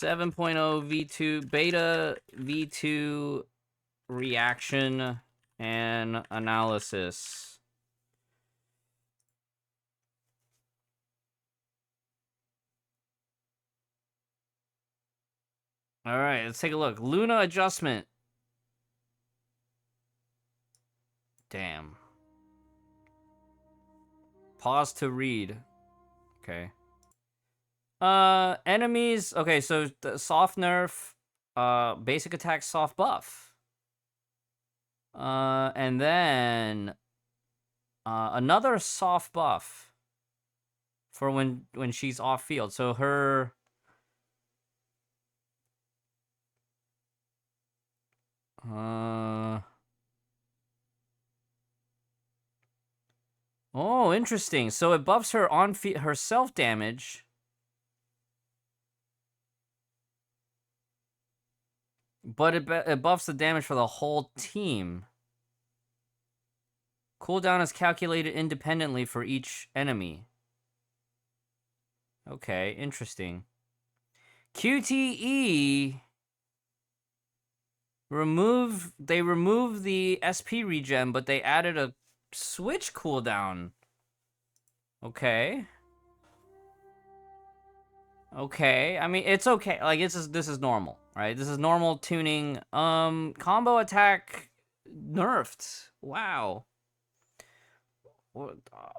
7.0 V2 beta V2 reaction and analysis. All right, let's take a look. Luna adjustment. Damn. Pause to read. Okay. Enemies. Okay, so the soft nerf, basic attack, soft buff. And then another soft buff for when she's off field. So her oh, interesting. So it buffs her her self damage. But it buffs the damage for the whole team. Cooldown is calculated independently for each enemy. Okay, interesting. QTE they removed the SP regen, but they added a switch cooldown. Okay. Okay, I mean, it's okay. Like, this is normal, right? This is normal tuning. Combo attack nerfed. Wow.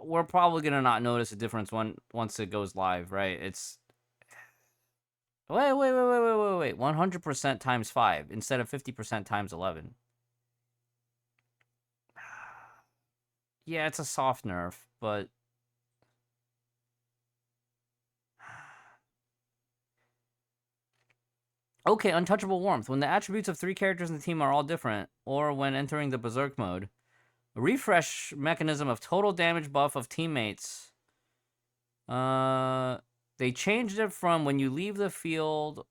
We're probably gonna not notice a difference once it goes live, right? It's... Wait. 100% times 5 instead of 50% times 11. Yeah, it's a soft nerf, but... Okay, Untouchable Warmth. When the attributes of 3 characters in the team are all different, or when entering the Berserk mode, a refresh mechanism of total damage buff of teammates. They changed it from when you leave the field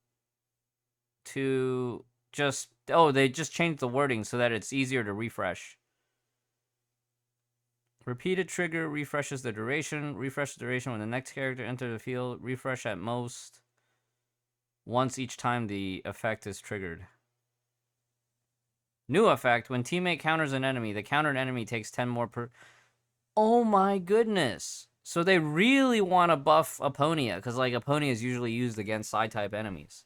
to just... Oh, they just changed the wording so that it's easier to refresh. Repeated trigger refreshes the duration. Refresh the duration when the next character enters the field. Refresh at most once each time the effect is triggered. New effect. When teammate counters an enemy, the countered enemy takes 10 more per... Oh my goodness. So they really want to buff Aponia, because, like, Aponia is usually used against Psy-type enemies.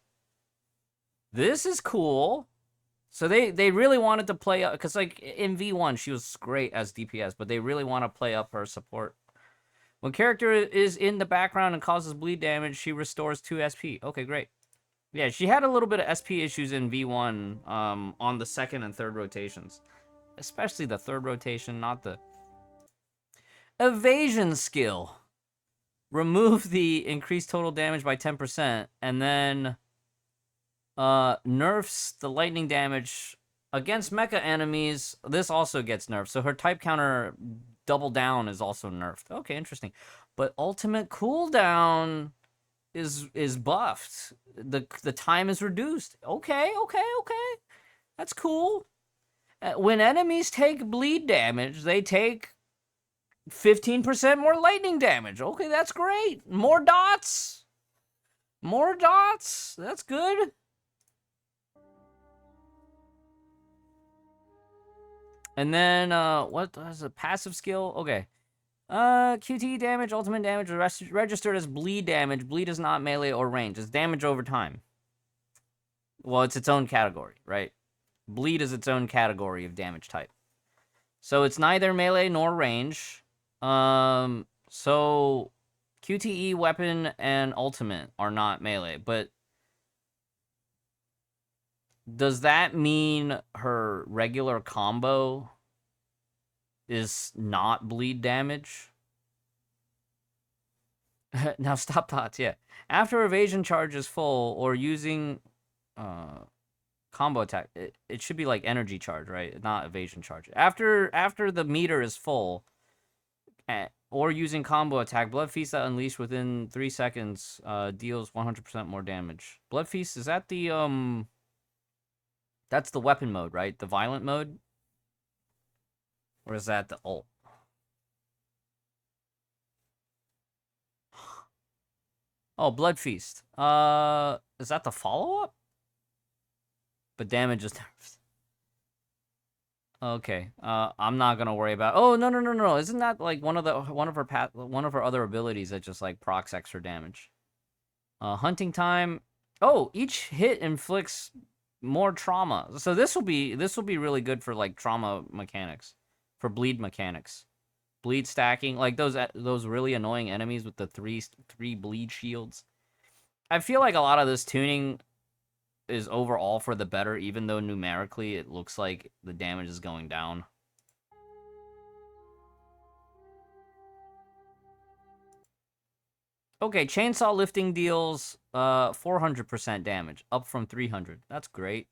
This is cool. So they really wanted to play up, because, like, in V1, she was great as DPS, but they really want to play up her support. When character is in the background and causes bleed damage, she restores 2 SP. Okay, great. Yeah, she had a little bit of SP issues in V1 on the second and third rotations. Especially the third rotation, not the... Evasion skill. Remove the increased total damage by 10%, and then nerfs the lightning damage against mecha enemies. This also gets nerfed, so her type counter double down is also nerfed. Okay, interesting. But ultimate cooldown is buffed. The time is reduced. Okay. That's cool. When enemies take bleed damage, they take 15% more lightning damage. Okay, that's great. More dots. That's good. And then, what is a passive skill? Okay. QT damage, ultimate damage, registered as bleed damage. Bleed is not melee or range. It's damage over time. Well, it's its own category, right? Bleed is its own category of damage type. So it's neither melee nor range. So QTE, weapon, and ultimate are not melee, but does that mean her regular combo is not bleed damage? Now stop thoughts, yeah. After evasion charge is full or using combo attack, it should be like energy charge, right? Not evasion charge. After the meter is full or using combo attack, Blood Feast that unleashed within 3 seconds deals 100% more damage. Blood Feast, is that the that's the weapon mode, right? The violent mode? Or is that the ult? Oh, Blood Feast. Is that the follow-up? But damage is nerfed. Okay. I'm not gonna worry about. Oh, no. Isn't that like one of her other abilities that just like procs extra damage? Hunting time. Oh, each hit inflicts more trauma. So this will be really good for like trauma mechanics, for bleed mechanics, bleed stacking, like those really annoying enemies with the three bleed shields. I feel like a lot of this tuning is overall for the better, even though numerically it looks like the damage is going down. Okay, chainsaw lifting deals 400% damage, up from 300. That's great.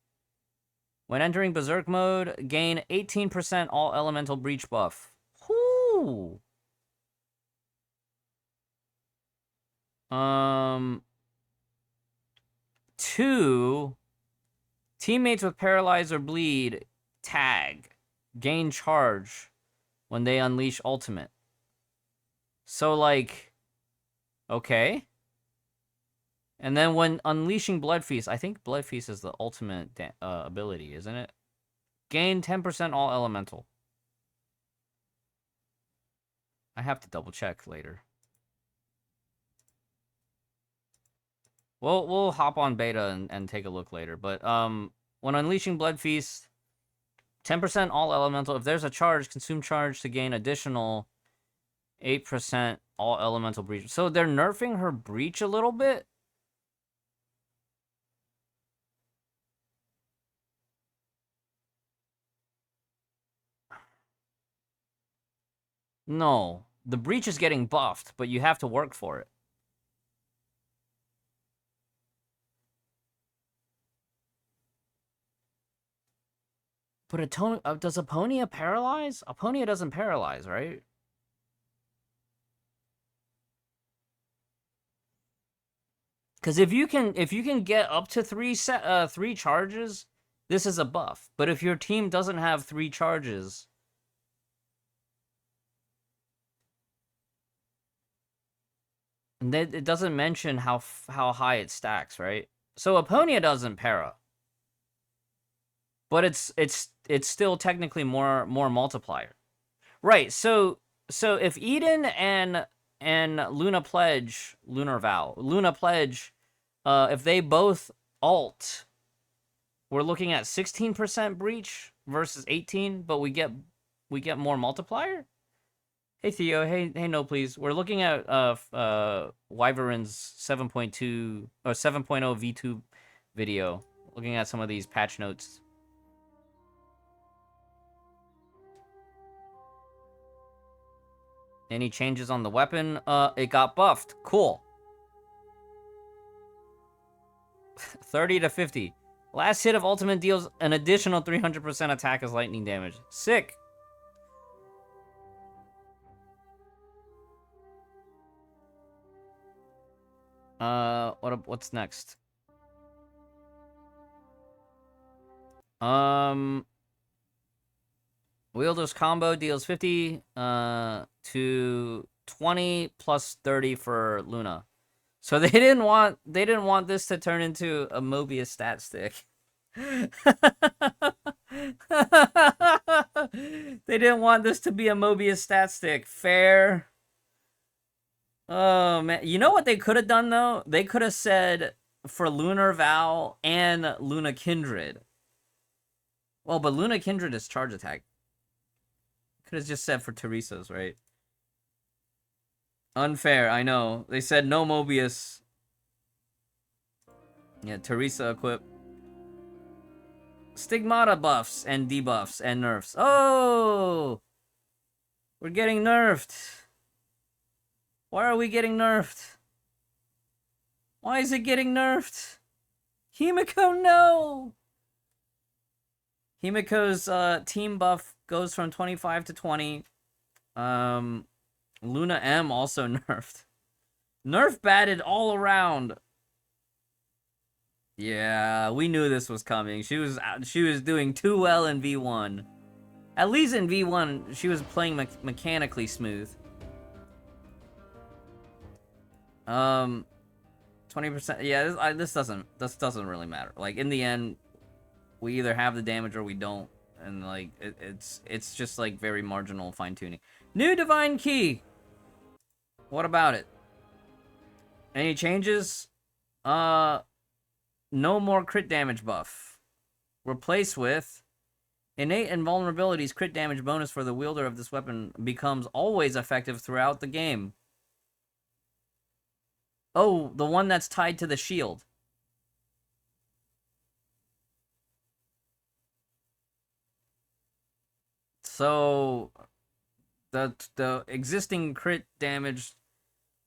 When entering Berserk mode, gain 18% all elemental breach buff. Whoo! Two, teammates with paralyze or bleed tag, gain charge when they unleash ultimate. So like, okay. And then when unleashing Blood Feast, I think Blood Feast is the ultimate ability, isn't it? Gain 10% all elemental. I have to double check later. We'll hop on beta and take a look later. But when unleashing Blood Feast, 10% all elemental. If there's a charge, consume charge to gain additional 8% all elemental breach. So they're nerfing her breach a little bit. No, the breach is getting buffed, but you have to work for it. But does Aponia paralyze? Aponia doesn't paralyze, right? Because if you can get up to three charges, this is a buff. But if your team doesn't have 3 charges, and it doesn't mention how high it stacks, right? So Aponia doesn't para, but it's still technically more multiplier, right? So if Eden and Luna Pledge, Luna Pledge, if they both ult, we're looking at 16% breach versus 18, but we get more multiplier. Hey Theo, hey no please. We're looking at Wyvern's 7.2 or 7.0 V2 video, looking at some of these patch notes. Any changes on the weapon? It got buffed. Cool. 30 to 50. Last hit of ultimate deals an additional 300% attack as lightning damage. Sick. What's next? Wielder's combo deals 50 to 20 plus 30 for Luna. So they didn't want this to turn into a Mobius stat stick. They didn't want this to be a Mobius stat stick. Fair. Oh man, you know what they could have done though? They could have said for Lunar Vow and Luna Kindred. Well, but Luna Kindred is charge attack. Could have just said for Teresa's, right? Unfair, I know. They said no Mobius. Yeah, Teresa equip. Stigmata buffs and debuffs and nerfs. Oh! We're getting nerfed. Why are we getting nerfed? Why is it getting nerfed? Himiko, no! Himiko's team buff goes from 25 to 20. Luna M also nerfed. Nerf batted all around. Yeah, we knew this was coming. She was doing too well in V1. At least in V1, she was playing mechanically smooth. 20%. Yeah, this doesn't really matter. Like in the end, we either have the damage or we don't, and like it's just like very marginal fine tuning. New divine key. What about it? Any changes? No more crit damage buff. Replaced with innate invulnerabilities. Crit damage bonus for the wielder of this weapon becomes always effective throughout the game. Oh, the one that's tied to the shield. So the existing crit damage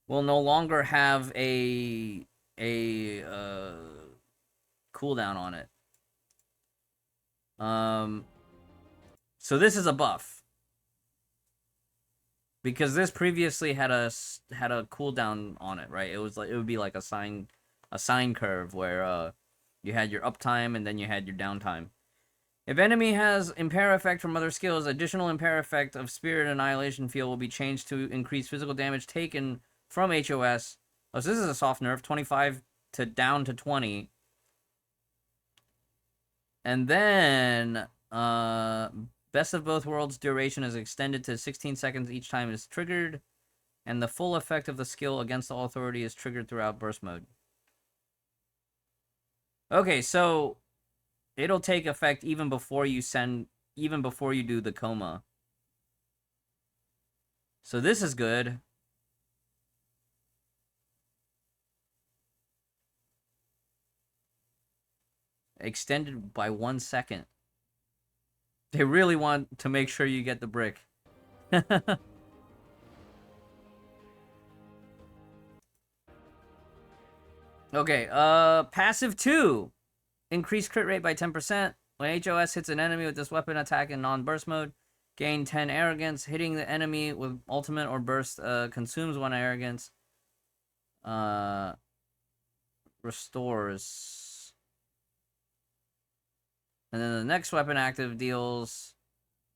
will no longer have a cooldown on it. So this is a buff, because this previously had a cooldown on it, right? It would be like a sine curve where you had your uptime and then you had your downtime. If enemy has impair effect from other skills, additional impair effect of Spirit Annihilation Field will be changed to increase physical damage taken from HOS. Oh, so this is a soft nerf, 25 to down to 20. And then, Best of Both Worlds duration is extended to 16 seconds each time it is triggered. And the full effect of the skill against all authority is triggered throughout burst mode. Okay, so it'll take effect even before you do the coma. So this is good. Extended by 1 second. They really want to make sure you get the brick. Okay, passive 2. Increase crit rate by 10%. When HOS hits an enemy with this weapon attack in non-burst mode, gain 10 arrogance. Hitting the enemy with ultimate or burst consumes 1 arrogance. Restores. And then the next weapon active deals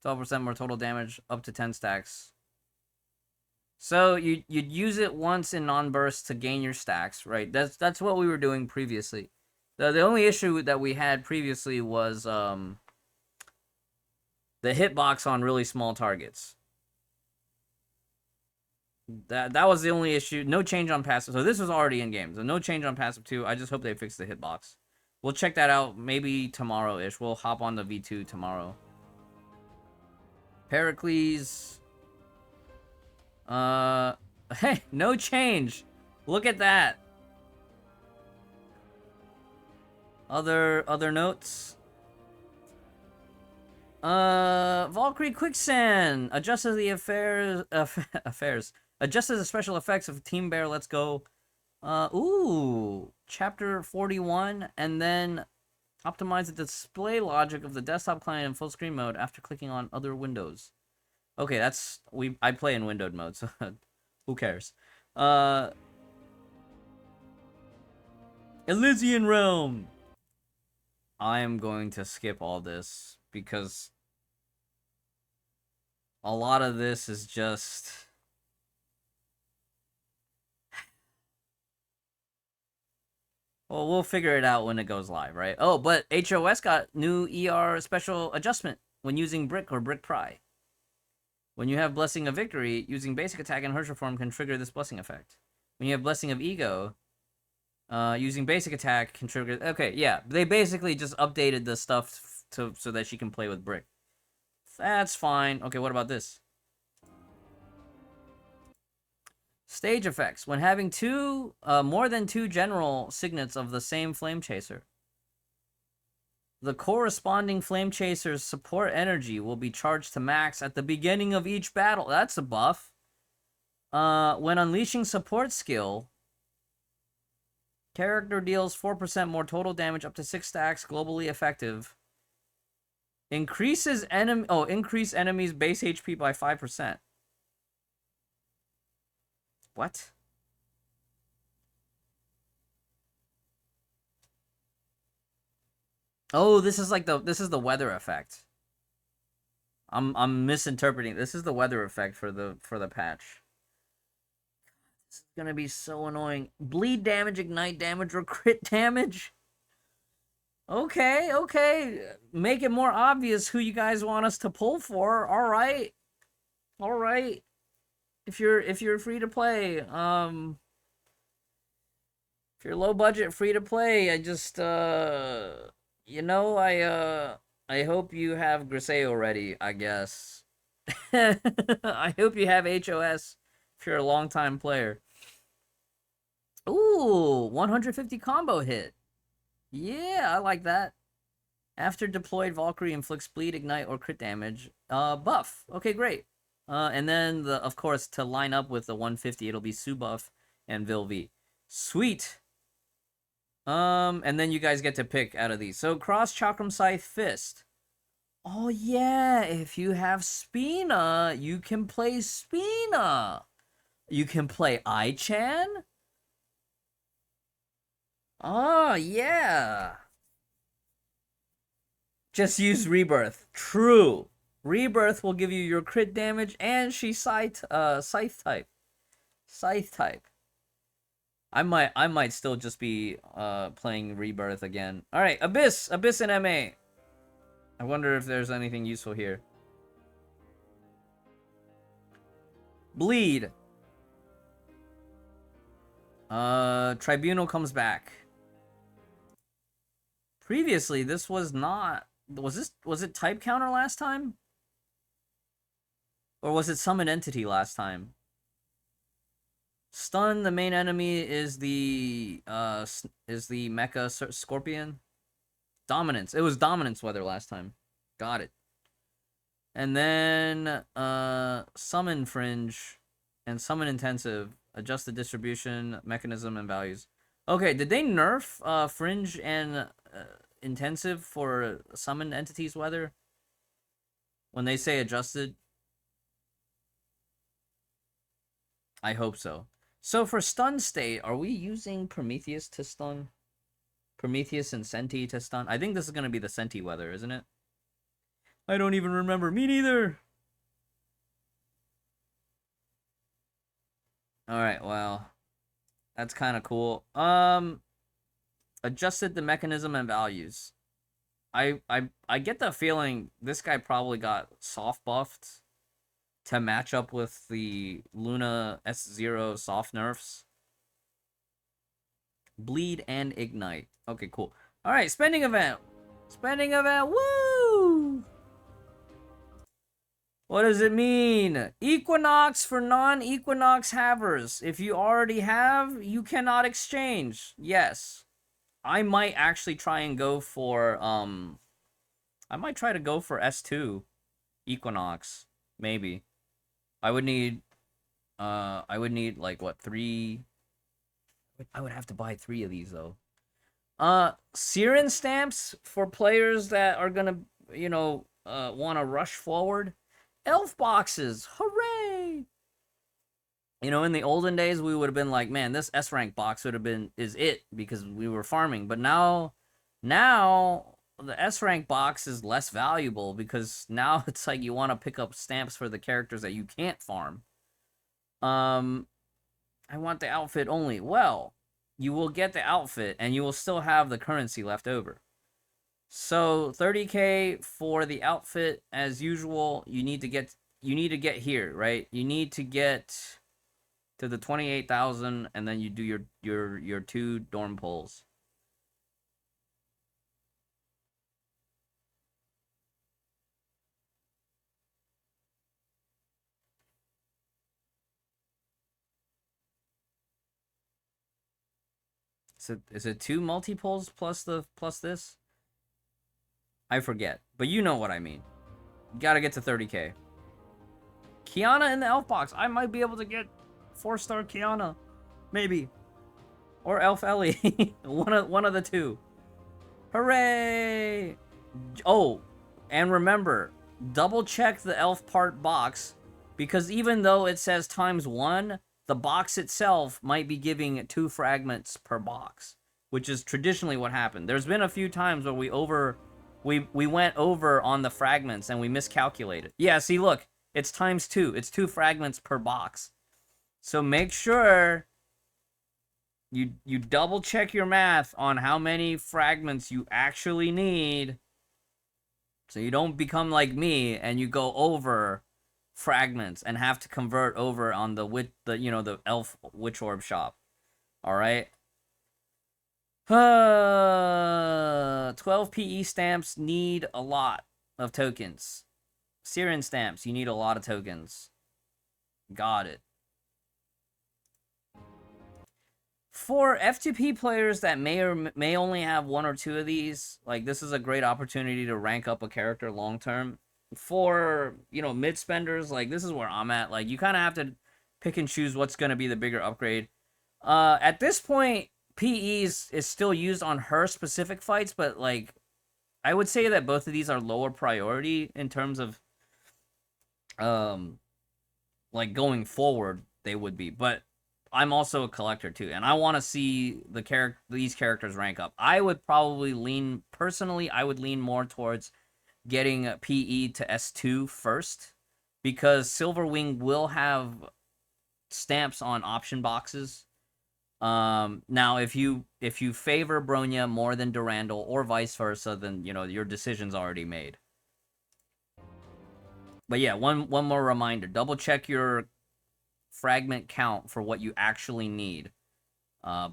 12% more total damage up to 10 stacks. So you'd use it once in non-burst to gain your stacks, right? That's what we were doing previously. The only issue that we had previously was the hitbox on really small targets. That was the only issue. No change on passive. So this was already in game. So no change on passive 2. I just hope they fix the hitbox. We'll check that out maybe tomorrow-ish. We'll hop on the V2 tomorrow. Pericles. Hey, no change. Look at that. Other notes. Valkyrie Quicksand adjusts the affairs. Adjusts the special effects of Team Bear. Let's go. Ooh, chapter 41, and then optimize the display logic of the desktop client in full screen mode after clicking on other windows. Okay, I play in windowed mode, so who cares? Elysian Realm. I am going to skip all this because a lot of this is just... Well, we'll figure it out when it goes live, right? Oh, but HOS got new ER special adjustment when using Brick or Brick Pry. When you have Blessing of Victory, using basic attack and Herrscher form can trigger this blessing effect. When you have Blessing of Ego, using basic attack can trigger... Okay, yeah. They basically just updated the stuff so that she can play with Brick. That's fine. Okay, what about this? Stage effects. When having more than 2 general signets of the same Flame Chaser, the corresponding Flame Chaser's support energy will be charged to max at the beginning of each battle. That's a buff. When unleashing support skill, character deals 4% more total damage up to 6 stacks, globally effective. Increase enemies' base HP by 5%. What? Oh, this is the weather effect. I'm misinterpreting. This is the weather effect for the patch. This is gonna be so annoying. Bleed damage, ignite damage, or crit damage? Okay, okay. Make it more obvious who you guys want us to pull for. Alright. Alright. If you're free to play, if you're low budget free to play, I just you know, I hope you have Griseo ready, I guess. I hope you have HOS if you're a long time player. Ooh, 150 combo hit. Yeah, I like that. After deployed, Valkyrie inflicts bleed, ignite, or crit damage. Buff. Okay, great. And then, of course, to line up with the 150, it'll be Sue buff and Vilvi. Sweet. And then you guys get to pick out of these. So, Cross, Chakram Scythe, Fist. Oh, yeah. If you have Spina, you can play Spina. You can play Ai-chan. Oh, yeah. Just use Rebirth. True. Rebirth will give you your crit damage, and she's Scythe type. Scythe type. I might still just be playing Rebirth again. All right, Abyss in MA. I wonder if there's anything useful here. Bleed. Tribunal comes back. Previously, this was not. Was it type counter last time? Or was it summon entity last time? Stun, the main enemy is the mecha scorpion. Dominance. It was dominance weather last time. Got it. And then summon fringe and summon intensive. Adjust the distribution mechanism and values. Okay, did they nerf fringe and intensive for summon entities weather? When they say adjusted? I hope so. So for stun state, are we using Prometheus to stun? Prometheus and Senti to stun? I think this is going to be the Senti weather, isn't it? I don't even remember. Me neither. Alright, well. That's kind of cool. Adjusted the mechanism and values. I get the feeling this guy probably got soft buffed to match up with the Luna S0 soft nerfs. Bleed and ignite. Okay, cool. Alright, spending event. Spending event. Woo! What does it mean? Equinox for non-Equinox havers. If you already have, you cannot exchange. Yes. I might actually try and go for, I might try to go for S2 Equinox. Maybe. I would need, like, what, 3? I would have to buy 3 of these, though. Siren stamps for players that are gonna, you know, want to rush forward. Elf boxes, hooray! You know, in the olden days, we would have been like, man, this S rank box would have been is it because we were farming. But now the S rank box is less valuable because now it's like you want to pick up stamps for the characters that you can't farm. I want the outfit only. Well, you will get the outfit and you will still have the currency left over. So 30k for the outfit as usual. You need to get here, right? You need to get to the 28,000 and then you do your 2 dorm pulls. Is it 2 multi-pulls plus this? I forget, but you know what I mean. You gotta get to 30k. Kiana in the elf box. I might be able to get 4-star Kiana. Maybe. Or Elf Ellie. one of the 2. Hooray! Oh, and remember, double check the elf part box, because even though it says ×1, the box itself might be giving 2 fragments per box, which is traditionally what happened. There's been a few times where we went over on the fragments and we miscalculated. Yeah, see, look, it's ×2. It's 2 fragments per box. So make sure you double check your math on how many fragments you actually need, so you don't become like me and you go over fragments and have to convert over on the elf witch orb shop. All right. 12 PE stamps need a lot of tokens. Siren stamps, you need a lot of tokens. Got it. For F2P players that may only have one or two of these, like, this is a great opportunity to rank up a character long term. For, mid spenders, like, this is where I'm at. Like, you kind of have to pick and choose what's going to be the bigger upgrade. At this point, PEs is still used on her specific fights, but, like, I would say that both of these are lower priority in terms of, like, going forward, they would be. But I'm also a collector too, and I want to see these characters rank up. I would probably lean more towards getting PE to S2 first, because Silverwing will have stamps on option boxes. Now if you favor Bronya more than Durandal or vice versa, then your decision's already made. But yeah, one more reminder: double check your fragment count for what you actually need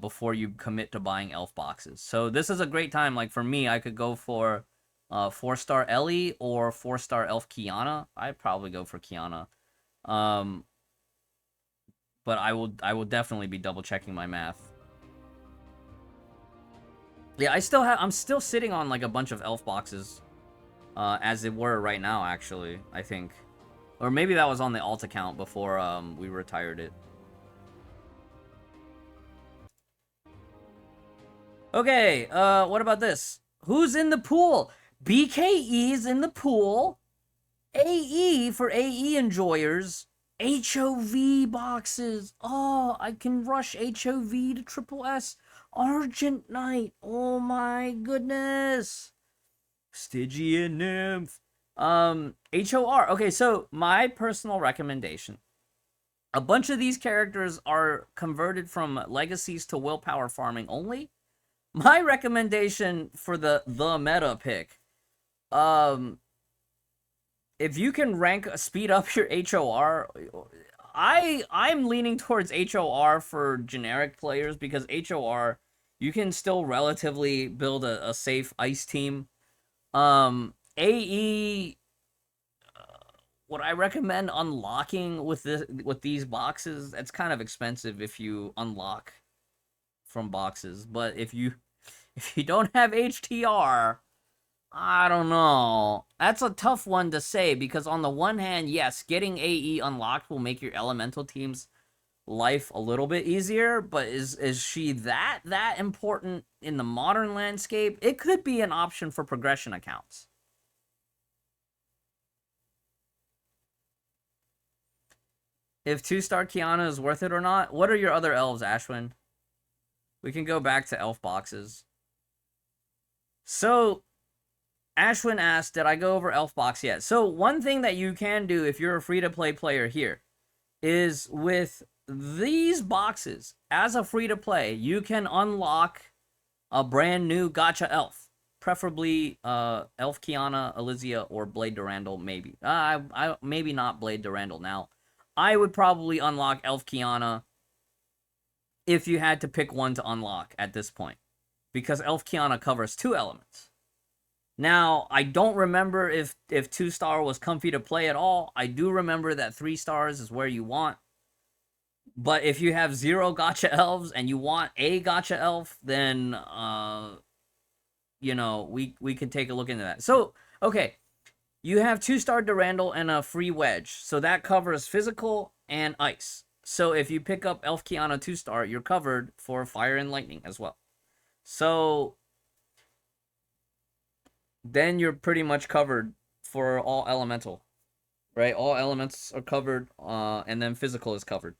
before you commit to buying elf boxes. So this is a great time. Like, for me, I could go for 4-star Ellie or 4-star elf Kiana. I'd probably go for Kiana. But I will definitely be double checking my math. Yeah, I'm still sitting on like a bunch of elf boxes as it were right now, actually, I think. Or maybe that was on the alt account before we retired it. Okay, what about this? Who's in the pool? BKE's in the pool. AE for AE enjoyers. HOV boxes. Oh, I can rush HOV to triple S. Argent Knight. Oh my goodness. Stygian Nymph. HOR. Okay, so my personal recommendation. A bunch of these characters are converted from legacies to willpower farming only. My recommendation for the meta pick, if you can speed up your HOR, I'm leaning towards HOR for generic players, because HOR, you can still relatively build a safe ice team. AE, would I recommend unlocking with these boxes? That's kind of expensive if you unlock from boxes, but if you don't have HTR, I don't know. That's a tough one to say, because on the one hand, yes, getting AE unlocked will make your elemental team's life a little bit easier, but is she that important in the modern landscape? It could be an option for progression accounts. If 2-star Kiana is worth it or not? What are your other elves, Ashwin? We can go back to elf boxes. So, Ashwin asked, did I go over elf box yet? So, one thing that you can do if you're a free-to-play player here is, with these boxes, as a free-to-play, you can unlock a brand new gacha elf. Preferably Elf Kiana, Elysia, or Blade Durandal, maybe. Maybe not Blade Durandal now. I would probably unlock Elf Kiana if you had to pick one to unlock at this point, because Elf Kiana covers 2 elements. Now, I don't remember if 2-star was comfy to play at all. I do remember that 3 stars is where you want. But if you have 0 gacha elves and you want a gacha elf, then we could take a look into that. So, okay, you have 2-star Durandal and a free wedge, so that covers physical and ice. So if you pick up Elf Kiana 2-star, you're covered for fire and lightning as well. So then you're pretty much covered for all elemental, right? All elements are covered, and then physical is covered.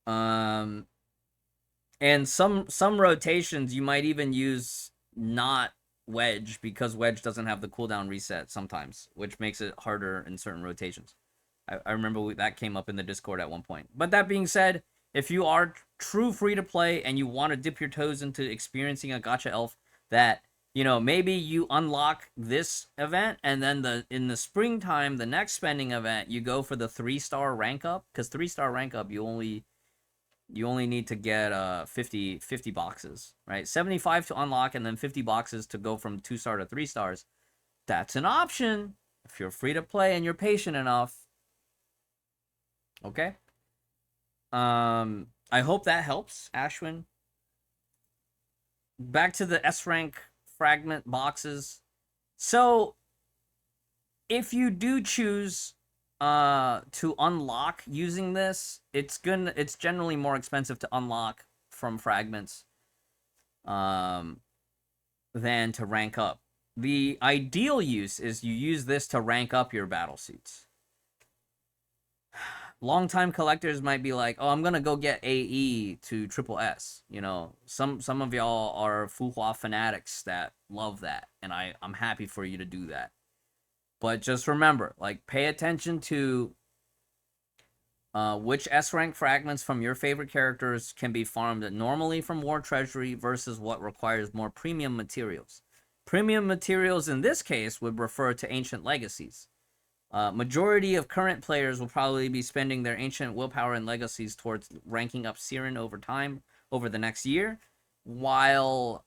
And some rotations you might even use not wedge, because wedge doesn't have the cooldown reset sometimes, which makes it harder in certain rotations. I remember that came up in the Discord at one point. But that being said, if you are true free to play and you want to dip your toes into experiencing a gacha elf that, you know, maybe you unlock this event and then in the springtime, the next spending event, you go for the 3-star rank up, because 3-star rank up you only need to get 50 boxes, right? 75 to unlock and then 50 boxes to go from 2-star to 3 stars. That's an option if you're free to play and you're patient enough. Okay? I hope that helps, Ashwin. Back to the S rank fragment boxes. So if you do choose to unlock using this, it's generally more expensive to unlock from fragments than to rank up. The ideal use is you use this to rank up your battle suits. Longtime collectors might be like, oh, I'm gonna go get AE to triple S. You know, some of y'all are Fuhua fanatics that love that, and I'm happy for you to do that. But just remember, like, pay attention to which S rank fragments from your favorite characters can be farmed normally from War Treasury versus what requires more premium materials. Premium materials in this case would refer to Ancient Legacies. Majority of current players will probably be spending their Ancient Willpower and Legacies towards ranking up Siren over time, over the next year, while,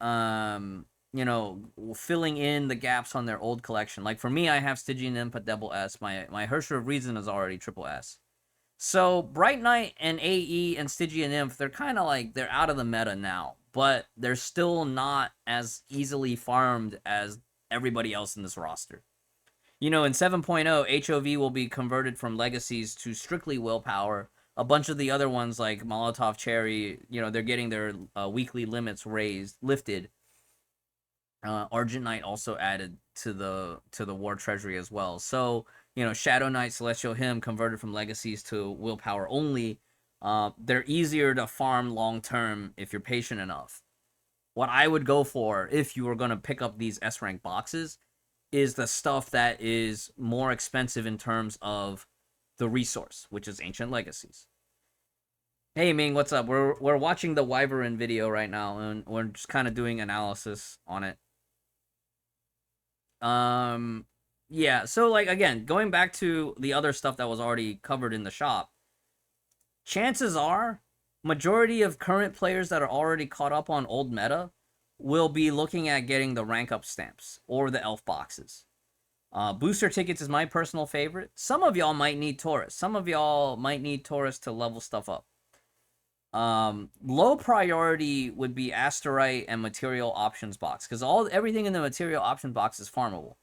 you know, filling in the gaps on their old collection. Like for me, I have Stygian Imp at double S. My Hersher of Reason is already triple S. So Bright Knight and AE and Stygian Imp, they're kind of like, they're out of the meta now, but they're still not as easily farmed as everybody else in this roster. You know, in 7.0, HOV will be converted from Legacies to strictly Willpower. A bunch of the other ones, like Molotov Cherry, you know, they're getting their weekly limits lifted. Argent Knight also added to the War Treasury as well. So, you know, Shadow Knight, Celestial Hymn converted from Legacies to Willpower only. They're easier to farm long term if you're patient enough. What I would go for if you were going to pick up these S rank boxes is the stuff that is more expensive in terms of the resource, which is Ancient Legacies. Hey Ming, what's up? We're watching the Wyvern video right now, and we're just kind of doing analysis on it. Yeah, so like again, going back to the other stuff that was already covered in the shop, chances are majority of current players that are already caught up on old meta will be looking at getting the rank up stamps or the elf boxes. Booster tickets is my personal favorite. Some of y'all might need Taurus. Some of y'all might need Taurus to level stuff up. Low priority would be Asterite and Material Options box, because everything in the Material Option box is farmable.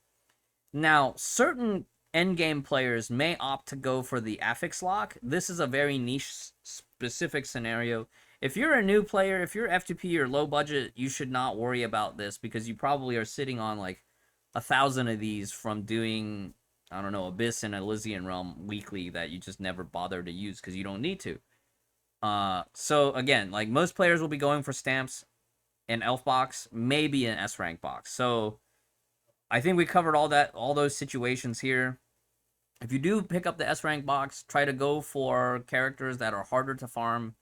Now, certain endgame players may opt to go for the affix lock. This is a very niche specific scenario. If you're a new player, if you're F2P or low budget, you should not worry about this, because you probably are sitting on like 1,000 of these from doing, I don't know, Abyss and Elysian Realm weekly that you just never bother to use because you don't need to. So again, like most players will be going for stamps, an elf box, maybe an S rank box. So I think we covered all those situations here. If you do pick up the S rank box, try to go for characters that are harder to farm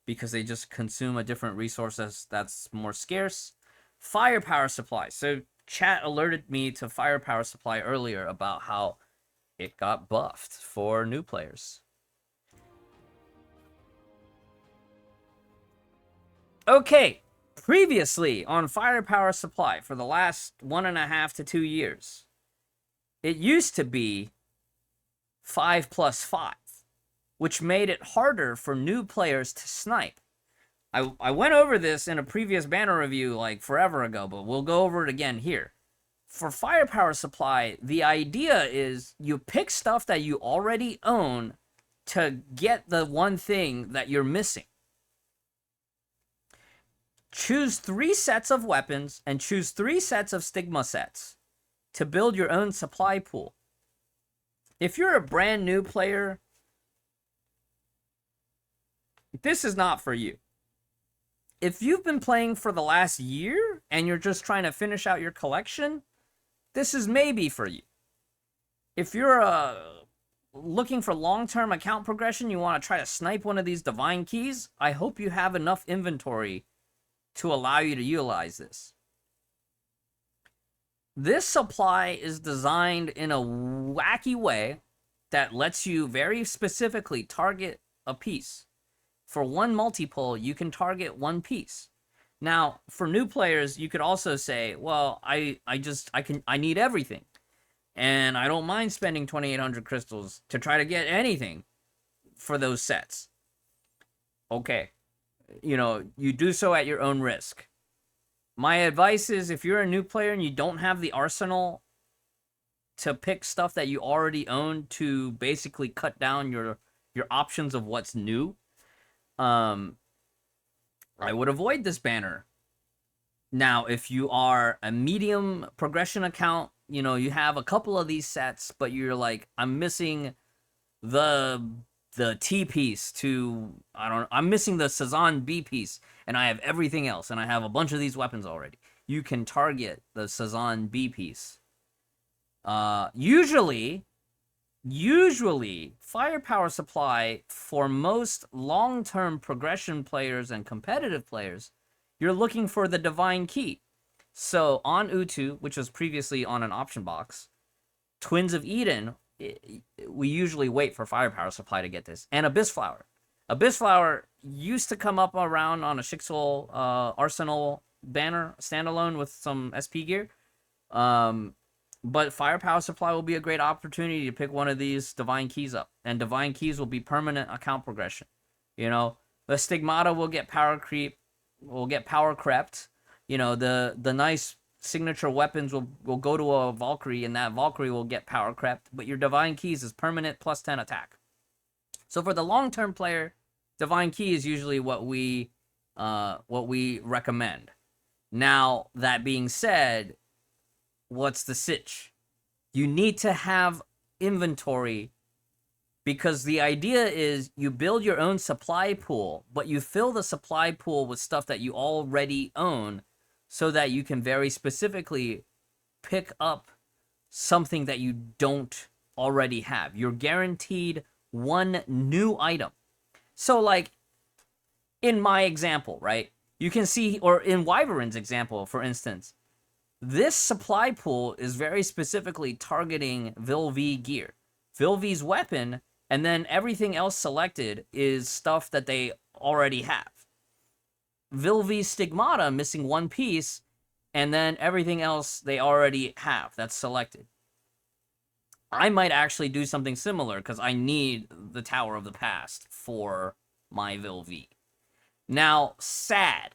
because they just consume a different resource that's more scarce. Firepower supply. So chat alerted me to firepower supply earlier about how it got buffed for new players. Okay, previously on firepower supply for the last 1.5 to 2 years, it used to be 5+5, which made it harder for new players to snipe. I went over this in a previous banner review like forever ago, but we'll go over it again here. For firepower supply, the idea is you pick stuff that you already own to get the one thing that you're missing. Choose 3 sets of weapons and choose 3 sets of stigma sets to build your own supply pool. If you're a brand new player, this is not for you. If you've been playing for the last year and you're just trying to finish out your collection, this is maybe for you. If you're a looking for long-term account progression, you want to try to snipe one of these divine keys, I hope you have enough inventory to allow you to utilize this. This supply is designed in a wacky way that lets you very specifically target a piece. For one multi-pull, you can target one piece. Now, for new players, you could also say, well, I need everything. And I don't mind spending 2,800 crystals to try to get anything for those sets. Okay. You do so at your own risk. My advice is, if you're a new player and you don't have the arsenal to pick stuff that you already own to basically cut down your options of what's new, I would avoid this banner. Now, if you are a medium progression account, you have a couple of these sets, but you're like, I'm missing the T piece I'm missing the Sazan B piece, and I have everything else, and I have a bunch of these weapons already. You can target the Sazan B piece. Usually, firepower supply for most long-term progression players and competitive players, you're looking for the divine key. So on Utu, which was previously on an option box, Twins of Eden, we usually wait for firepower supply to get this. And Abyss Flower. Abyss Flower used to come up around on a Shixel Arsenal banner, standalone with some SP gear. But firepower supply will be a great opportunity to pick one of these divine keys up. And divine keys will be permanent account progression. The Stigmata will get power creep, will get power crept. The nice signature weapons will go to a Valkyrie, and that Valkyrie will get power crept, but your divine keys is permanent plus 10 attack. So for the long-term player, divine key is usually what we recommend. Now, that being said, what's the sitch? You need to have inventory, because the idea is you build your own supply pool, but you fill the supply pool with stuff that you already own, so that you can very specifically pick up something that you don't already have. You're guaranteed one new item. So, like, in my example, right? You can see, or in Wyvern's example, for instance, this supply pool is very specifically targeting Vilv gear. Vilv's weapon, and then everything else selected is stuff that they already have. Vilv's Stigmata missing one piece, and then everything else they already have that's selected. I might actually do something similar, because I need the Tower of the Past for my Vilv. Now, sad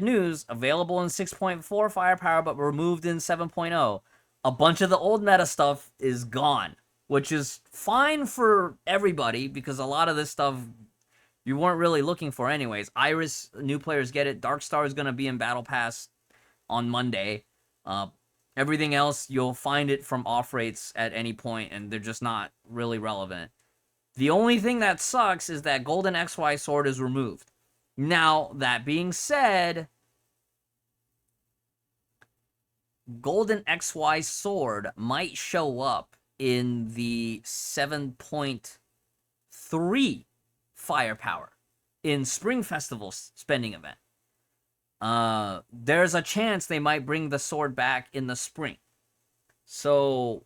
news, available in 6.4 firepower, but removed in 7.0. A bunch of the old meta stuff is gone, which is fine for everybody, because a lot of this stuff you weren't really looking for anyways. Iris, new players get it. Darkstar is going to be in Battle Pass on Monday. Everything else, you'll find it from off rates at any point, and they're just not really relevant. The only thing that sucks is that Golden XY Sword is removed. Now, that being said, Golden XY Sword might show up in the 7.3 firepower in Spring Festival spending event. There's a chance they might bring the sword back in the spring. So,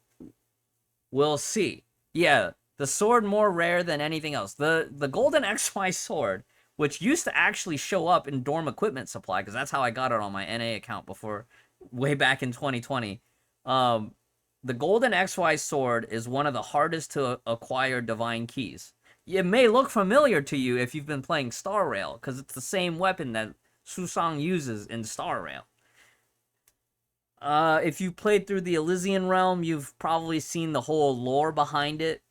we'll see. Yeah, the sword more rare than anything else. The Golden XY Sword, which used to actually show up in Dorm Equipment Supply, because that's how I got it on my NA account before, way back in 2020. The Golden XY Sword is one of the hardest to acquire divine keys. It may look familiar to you if you've been playing Star Rail, because it's the same weapon that Susang uses in Star Rail. If you played through the Elysian Realm, you've probably seen the whole lore behind it.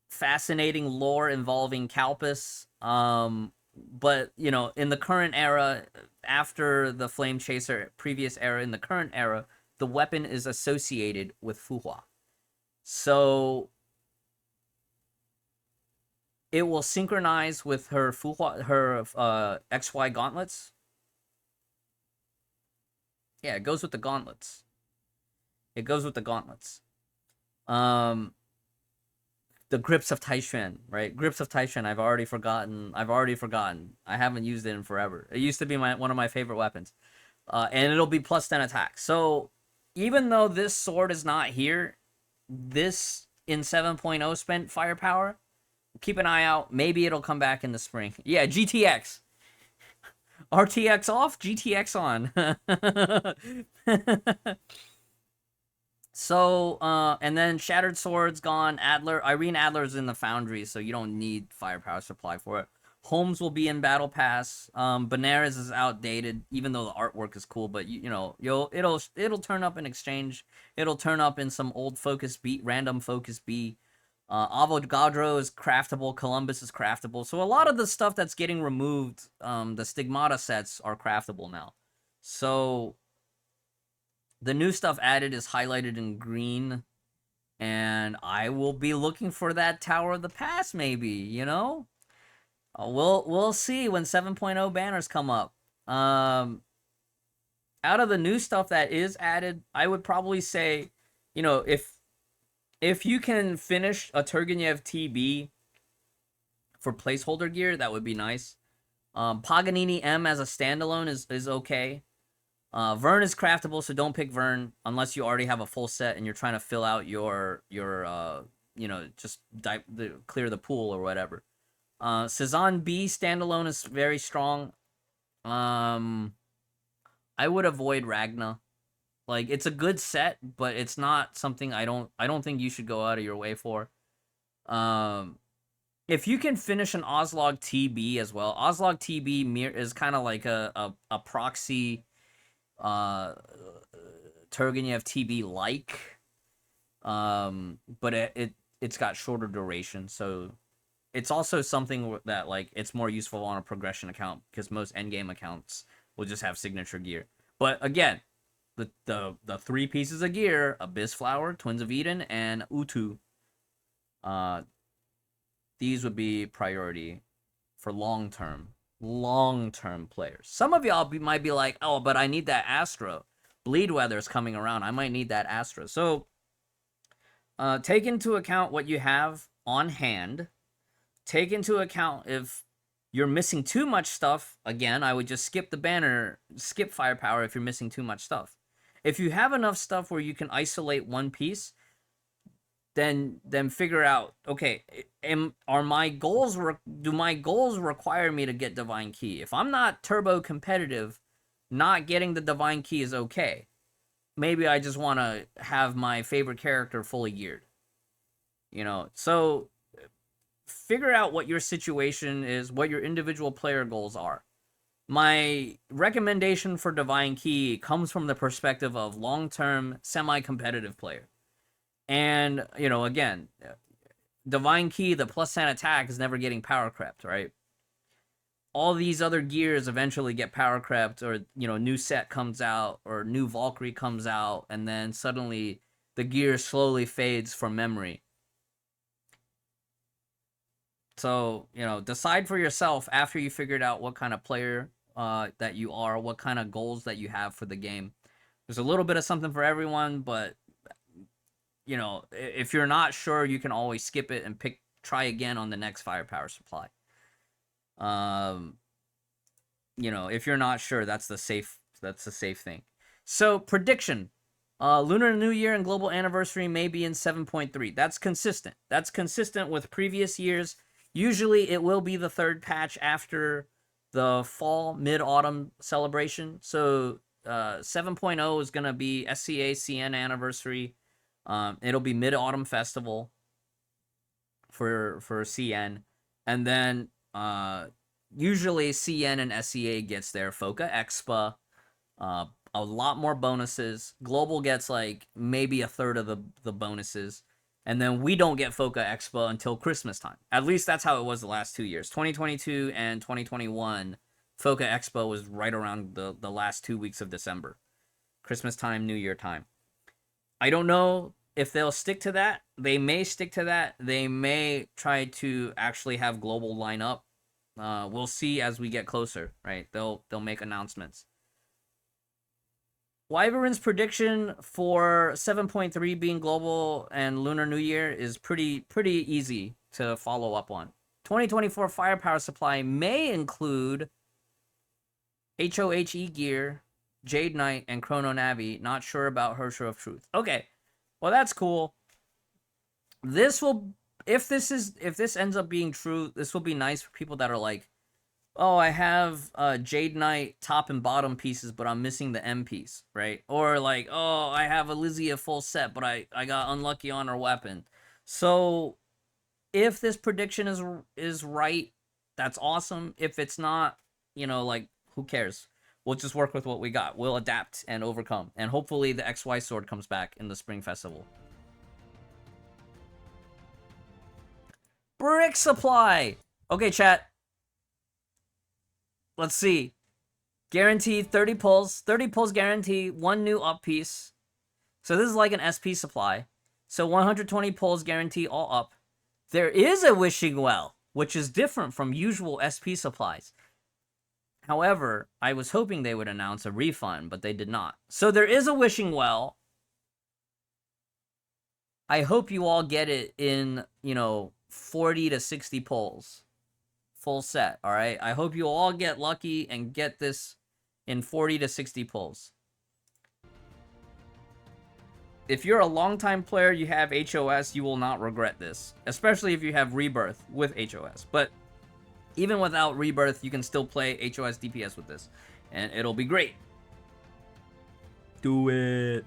Fascinating lore involving Kalpus. But, in the current era, after the Flame Chaser previous era, in the current era, the weapon is associated with Fuhua. So it will synchronize with her XY gauntlets. Yeah, it goes with the gauntlets. the Grips of Taishan, right? Grips of Taishan. I've already forgotten. I haven't used it in forever. It used to be one of my favorite weapons. And it'll be plus 10 attack. So even though this sword is not here, this in 7.0 spent firepower. Keep an eye out. Maybe it'll come back in the spring. Yeah, GTX. RTX off, GTX on. So, and then Shattered Sword's gone. Irene Adler's in the Foundry, so you don't need firepower supply for it. Holmes will be in Battle Pass. Benares is outdated, even though the artwork is cool. But it'll turn up in Exchange. It'll turn up in some old Focus B, random Focus B. Avogadro is craftable. Columbus is craftable. So a lot of the stuff that's getting removed, the Stigmata sets are craftable now. So the new stuff added is highlighted in green. And I will be looking for that Tower of the Past, maybe, you know? We'll see when 7.0 banners come up. Out of the new stuff that is added, I would probably say, if you can finish a Turgenev TB for placeholder gear, that would be nice. Paganini M as a standalone is okay. Vern is craftable, so don't pick Vern unless you already have a full set and you're trying to fill out your just clear the pool or whatever. Cezanne B standalone is very strong. I would avoid Ragna. Like, it's a good set, but it's not something I don't think you should go out of your way for. If you can finish an Ozlog TB as well, Ozlog TB is kind of like a proxy Turgenev TB like, but it's got shorter duration, so it's also something that, like, it's more useful on a progression account because most endgame accounts will just have signature gear. But again, the three pieces of gear: Abyss Flower, Twins of Eden, and Utu. These would be priority for long-term players. Some of y'all might be like, oh, but I need that Astra. Bleedweather's coming around. I might need that Astra. So take into account what you have on hand. Take into account if you're missing too much stuff. Again, I would just skip the banner, skip firepower if you're missing too much stuff. If you have enough stuff where you can isolate one piece, then figure out, okay, do my goals require me to get Divine Key? If I'm not turbo competitive, not getting the Divine Key is okay. Maybe I just want to have my favorite character fully geared. So figure out what your situation is, what your individual player goals are. My recommendation for Divine Key comes from the perspective of long-term, semi-competitive player. And, again, Divine Key, the plus 10 attack, is never getting power crept, right? All these other gears eventually get power crept, or, new set comes out, or new Valkyrie comes out, and then suddenly the gear slowly fades from memory. So, decide for yourself after you figured out what kind of player that you are, what kind of goals that you have for the game. There's a little bit of something for everyone, but if you're not sure, you can always skip it and try again on the next firepower supply. If you're not sure, that's the safe thing. So prediction: Lunar New Year and Global Anniversary may be in 7.3. That's consistent. That's consistent with previous years. Usually, it will be the third patch after the fall mid-autumn celebration. So 7.0 is gonna be SCA CN Anniversary. It'll be Mid-Autumn Festival for CN, and then usually CN and SCA gets their Foca Expa, a lot more bonuses. Global gets like maybe a third of the bonuses, and then we don't get Foca Expa until Christmas time. At least that's how it was the last 2 years. 2022 and 2021, Foca Expo was right around the last 2 weeks of December. Christmas time, New Year time. I don't know if they'll stick to that. They may stick to that. They may try to actually have global line up. We'll see as we get closer, right? They'll make announcements. Wyvern's prediction for 7.3 being global and Lunar New Year is pretty easy to follow up on. 2024 firepower supply may include HOHE gear, Jade Knight, and Chrono Navi. Not sure about Hersher of Truth. Okay, well that's cool. This will, if this ends up being true, this will be nice for people that are like, oh, I have Jade Knight top and bottom pieces, but I'm missing the M piece, right? Or like, oh, I have Elysia full set, but I got unlucky on her weapon. So if this prediction is right, that's awesome. If it's not, you know, like, who cares? We'll just work with what we got. We'll adapt and overcome. And hopefully the XY sword comes back in the Spring Festival. Brick supply! Okay, chat. Let's see. Guaranteed 30 pulls. 30 pulls guarantee. One new up piece. So this is like an SP supply. So 120 pulls guarantee all up. There is a wishing well, which is different from usual SP supplies. However, I was hoping they would announce a refund, but they did not. So there is a wishing well. I hope you all get it in, you know, 40 to 60 pulls. Full set, all right? I hope you all get lucky and get this in 40 to 60 pulls. If you're a longtime player, you have HOS, you will not regret this. Especially if you have Rebirth with HOS. But even without Rebirth, you can still play HOS DPS with this. And it'll be great. Do it.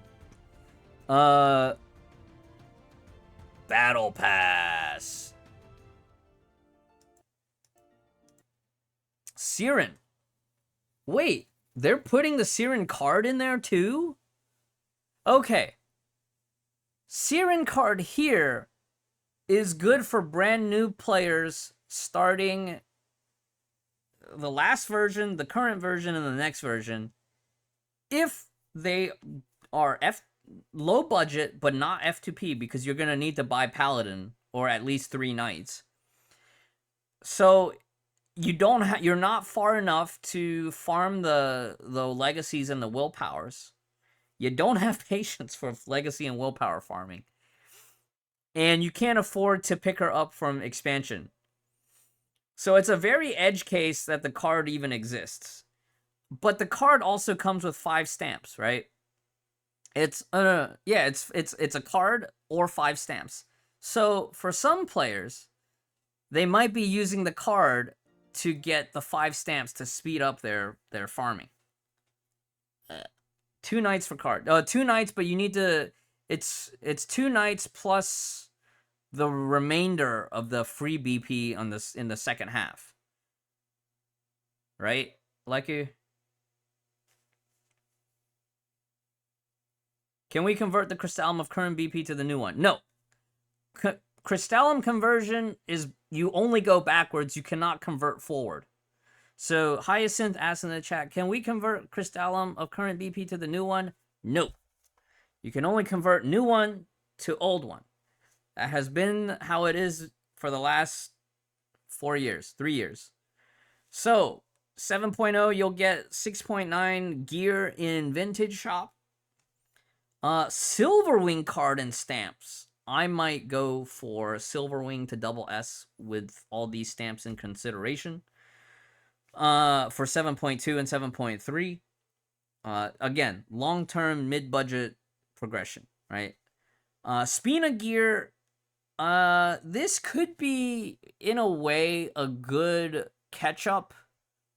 Battle Pass. Siren. Wait, they're putting the Siren card in there too? Okay. Siren card here is good for brand new players starting the last version, the current version, and the next version. If they are low budget, but not F2P, because you're going to need to buy Paladin, or at least 3 Knights. So you're not far enough to farm the legacies and the willpowers. You don't have patience for legacy and willpower farming. And you can't afford to pick her up from expansion. So it's a very edge case that the card even exists. But the card also comes with 5 stamps, right? It's a card or 5 stamps. So for some players, they might be using the card to get the 5 stamps to speed up their farming. 2 Knights for card. 2 Knights, but you need to... It's 2 Knights plus the remainder of the free BP on this in the second half. Right? Leku? Can we convert the Crystallum of current BP to the new one? No. Crystallum conversion is you only go backwards. You cannot convert forward. So Hyacinth asked in the chat, can we convert Crystallum of current BP to the new one? No. You can only convert new one to old one. That has been how it is for the last 3 years. So 7.0, you'll get 6.9 gear in Vintage Shop. Silverwing card and stamps. I might go for Silverwing to double S with all these stamps in consideration. For 7.2 and 7.3. Again, long-term, mid-budget progression, right? Spina gear, this could be, in a way, a good catch-up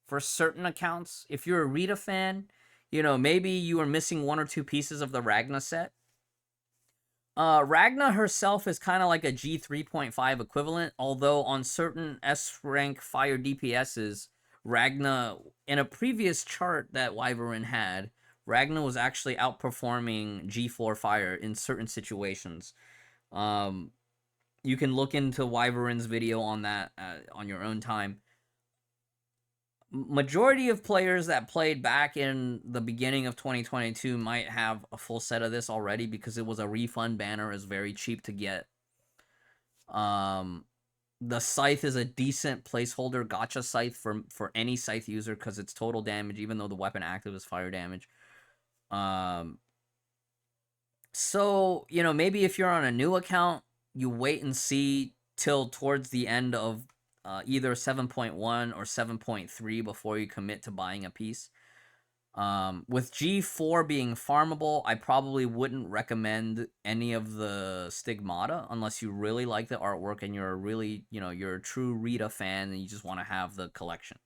for certain accounts. If you're a Rita fan, you know, maybe you are missing 1 or 2 pieces of the Ragna set. Ragna herself is kind of like a G3.5 equivalent, although on certain S-rank fire DPSs, Ragna, in a previous chart that Wyvern had, Ragna was actually outperforming G4 fire in certain situations. You can look into Wyvern's video on that on your own time. Majority of players that played back in the beginning of 2022 might have a full set of this already because it was a refund banner. It's very cheap to get. The Scythe is a decent placeholder gacha Scythe for any Scythe user because it's total damage, even though the weapon active is fire damage. Um, so, you know, maybe if you're on a new account, you wait and see till towards the end of either 7.1 or 7.3 before you commit to buying a piece. With G4 being farmable, I probably wouldn't recommend any of the Stigmata unless you really like the artwork and you're a really, you know, you're a true Rita fan and you just want to have the collection.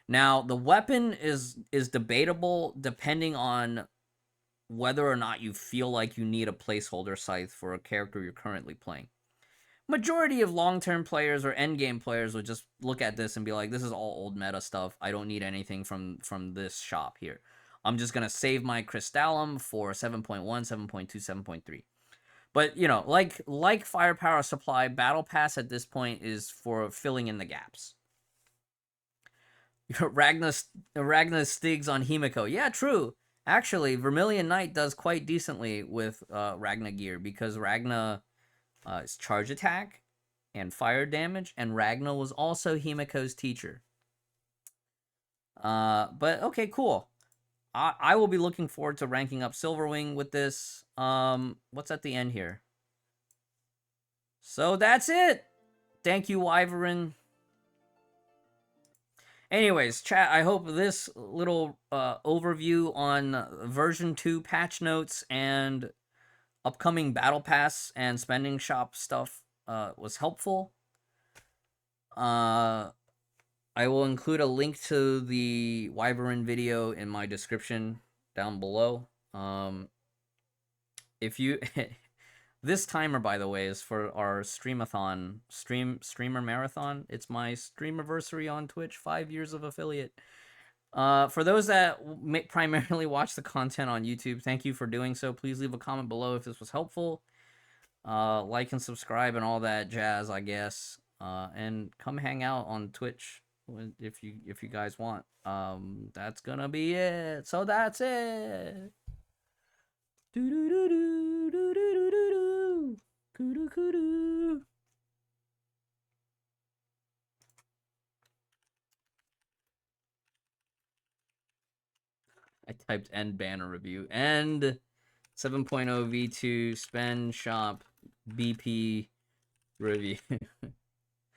Now, the weapon is debatable depending on whether or not you feel like you need a placeholder scythe for a character you're currently playing. Majority of long-term players or endgame players would just look at this and be like, this is all old meta stuff. I don't need anything from this shop here. I'm just going to save my Crystallum for 7.1, 7.2, 7.3. But, you know, like Firepower Supply, Battle Pass at this point is for filling in the gaps. Ragna Stigs on Himiko. Yeah, true. Actually, Vermilion Knight does quite decently with Ragna gear because Ragna is charge attack and fire damage, and Ragna was also Himiko's teacher. But okay, cool. I will be looking forward to ranking up Silverwing with this. What's at the end here? So that's it. Thank you, Wyvern. Anyways, chat, I hope this little overview on version 2 patch notes and upcoming battle pass and spending shop stuff was helpful. I will include a link to the Wyvern video in my description down below. If you this timer, by the way, is for our streamer marathon. It's my streamiversary on Twitch, 5 years of affiliate. For those that primarily watch the content on YouTube, thank you for doing so. Please leave a comment below if this was helpful. Like and subscribe and all that jazz, I guess. And come hang out on Twitch if you guys want. That's gonna be it. So that's it. Do do do do do do do do. Kudu kudu. I typed end banner review. End 7.0 V2 spend shop BP review.